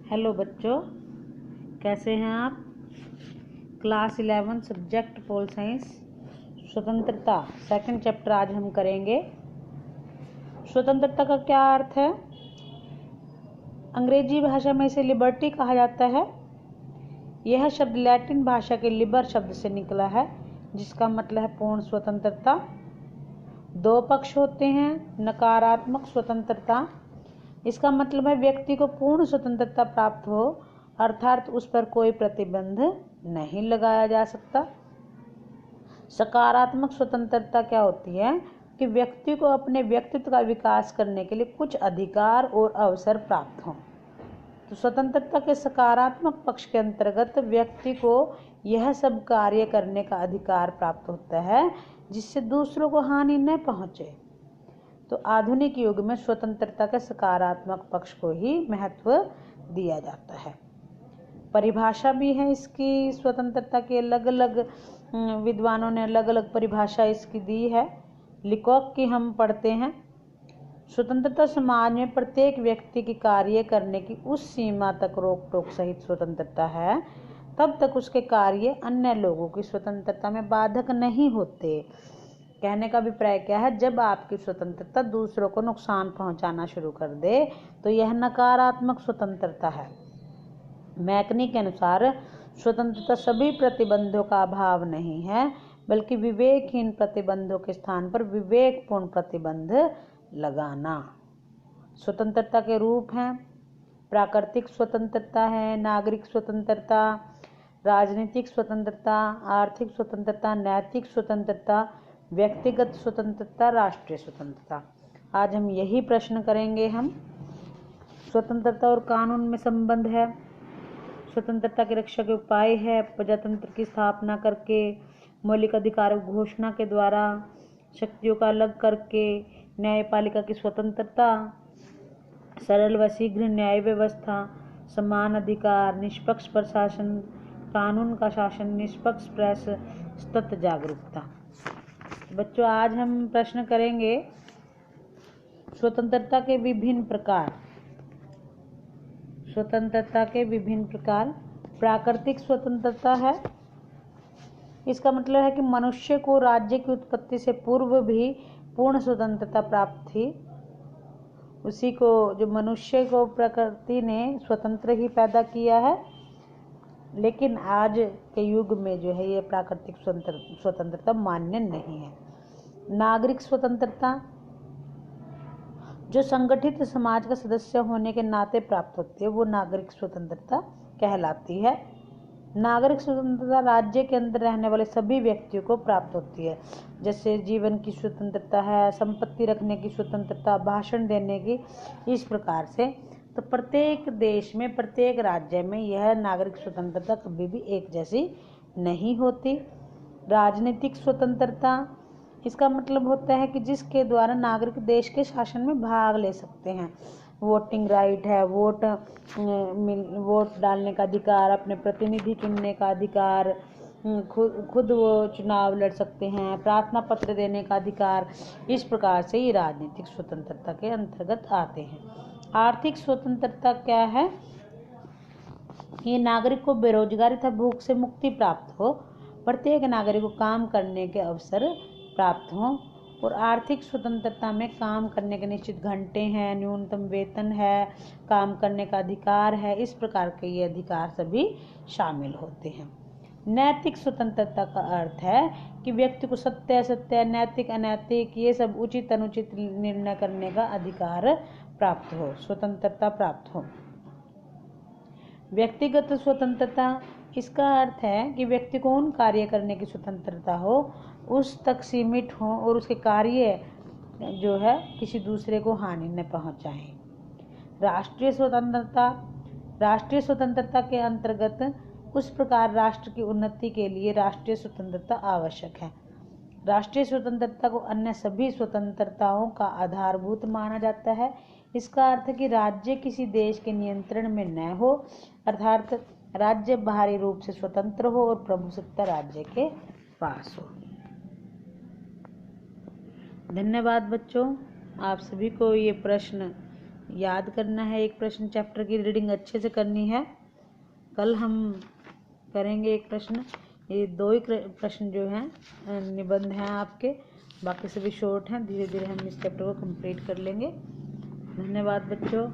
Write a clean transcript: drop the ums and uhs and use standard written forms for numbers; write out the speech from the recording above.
Hello बच्चों, कैसे हैं आप। क्लास 11 सब्जेक्ट पोल साइंस स्वतंत्रता सेकंड चैप्टर आज हम करेंगे। स्वतंत्रता का क्या अर्थ है। अंग्रेजी भाषा में इसे लिबर्टी कहा जाता है। यह शब्द लैटिन भाषा के लिबर शब्द से निकला है, जिसका मतलब है पूर्ण स्वतंत्रता। दो पक्ष होते हैं। नकारात्मक स्वतंत्रता, इसका मतलब है व्यक्ति को पूर्ण स्वतंत्रता प्राप्त हो, अर्थात उस पर कोई प्रतिबंध नहीं लगाया जा सकता। सकारात्मक स्वतंत्रता क्या होती है कि व्यक्ति को अपने व्यक्तित्व का विकास करने के लिए कुछ अधिकार और अवसर प्राप्त हों। तो स्वतंत्रता के सकारात्मक पक्ष के अंतर्गत व्यक्ति को यह सब कार्य करने का अधिकार प्राप्त होता है जिससे दूसरों को हानि न पहुंचे। तो आधुनिक युग में स्वतंत्रता के सकारात्मक पक्ष को ही महत्व दिया जाता है। परिभाषा भी है इसकी। स्वतंत्रता की अलग अलग विद्वानों ने अलग अलग परिभाषा इसकी दी है। लिकॉक की हम पढ़ते हैं। स्वतंत्रता समाज में प्रत्येक व्यक्ति की कार्य करने की उस सीमा तक रोक टोक सहित स्वतंत्रता है तब तक उसके कार्य अन्य लोगों की स्वतंत्रता में बाधक नहीं होते। कहने का अभिप्राय क्या है, जब आपकी स्वतंत्रता दूसरों को नुकसान पहुंचाना शुरू कर दे तो यह नकारात्मक स्वतंत्रता है। मैकनी के अनुसार स्वतंत्रता सभी प्रतिबंधों का अभाव नहीं है, बल्कि विवेकहीन प्रतिबंधों के स्थान पर विवेकपूर्ण प्रतिबंध लगाना। स्वतंत्रता के रूप हैं। प्राकृतिक स्वतंत्रता है, नागरिक स्वतंत्रता, राजनीतिक स्वतंत्रता, आर्थिक स्वतंत्रता, नैतिक स्वतंत्रता, व्यक्तिगत स्वतंत्रता, राष्ट्रीय स्वतंत्रता। आज हम यही प्रश्न करेंगे। हम स्वतंत्रता और कानून में संबंध है। स्वतंत्रता की रक्षा के उपाय है प्रजातंत्र की स्थापना करके, मौलिक अधिकारों की घोषणा के द्वारा, शक्तियों का अलग करके, न्यायपालिका की स्वतंत्रता, सरल व शीघ्र न्याय व्यवस्था, समान अधिकार, निष्पक्ष प्रशासन, कानून का शासन, निष्पक्ष प्रेस, सतत जागरूकता। बच्चों, आज हम प्रश्न करेंगे स्वतंत्रता के विभिन्न प्रकार। स्वतंत्रता के विभिन्न प्रकार। प्राकृतिक स्वतंत्रता है। इसका मतलब है कि मनुष्य को राज्य की उत्पत्ति से पूर्व भी पूर्ण स्वतंत्रता प्राप्त थी। उसी को जो मनुष्य को प्रकृति ने स्वतंत्र ही पैदा किया है, लेकिन आज के युग में जो है ये प्राकृतिक स्वतंत्रता मान्य नहीं है। नागरिक स्वतंत्रता जो संगठित समाज का सदस्य होने के नाते प्राप्त होती है, वो नागरिक स्वतंत्रता कहलाती है। नागरिक स्वतंत्रता राज्य के अंदर रहने वाले सभी व्यक्तियों को प्राप्त होती है, जैसे जीवन की स्वतंत्रता है, संपत्ति रखने की स्वतंत्रता, भाषण देने की। इस प्रकार से तो प्रत्येक देश में, प्रत्येक राज्य में यह नागरिक स्वतंत्रता कभी भी एक जैसी नहीं होती। राजनीतिक स्वतंत्रता, इसका मतलब होता है कि जिसके द्वारा नागरिक देश के शासन में भाग ले सकते हैं। वोटिंग राइट है, वोट डालने का अधिकार, अपने प्रतिनिधि चुनने का अधिकार, खुद वो चुनाव लड़ सकते हैं, प्रार्थना पत्र देने का अधिकार। इस प्रकार से ये राजनीतिक स्वतंत्रता के अंतर्गत आते हैं। आर्थिक स्वतंत्रता क्या है। ये नागरिक को बेरोजगारी तथा भूख से मुक्ति प्राप्त हो, प्रत्येक नागरिक को काम करने के अवसर प्राप्त हों, और आर्थिक स्वतंत्रता में काम करने के निश्चित घंटे हैं, न्यूनतम वेतन है, काम करने का अधिकार है। इस प्रकार के ये अधिकार सभी शामिल होते हैं। नैतिक स्वतंत्रता का अर्थ है कि व्यक्ति को सत्य असत्य, नैतिक अनैतिक, ये सब उचित अनुचित निर्णय करने का अधिकार प्राप्त हो, स्वतंत्रता प्राप्त हो। व्यक्तिगत स्वतंत्रता, इसका अर्थ है कि व्यक्ति को उन कार्य करने की स्वतंत्रता हो, उस तक सीमित हो और उसके कार्य जो है किसी दूसरे को हानि न पहुंचाएं। राष्ट्रीय स्वतंत्रता, राष्ट्रीय स्वतंत्रता के अंतर्गत उस प्रकार राष्ट्र की उन्नति के लिए राष्ट्रीय स्वतंत्रता आवश्यक है। राष्ट्रीय स्वतंत्रता को अन्य सभी स्वतंत्रताओं का आधारभूत माना जाता है। इसका अर्थ है कि राज्य किसी देश के नियंत्रण में न हो, अर्थात राज्य बाहरी रूप से स्वतंत्र हो और प्रभुसत्ता राज्य के पास हो। धन्यवाद बच्चों, आप सभी को ये प्रश्न याद करना है, एक प्रश्न चैप्टर की रीडिंग अच्छे से करनी है। कल हम करेंगे एक प्रश्न, ये 2 ही प्रश्न जो हैं निबंध हैं आपके, बाकी सभी शॉर्ट हैं। धीरे धीरे हम इस चैप्टर को कंप्लीट कर लेंगे। धन्यवाद बच्चों।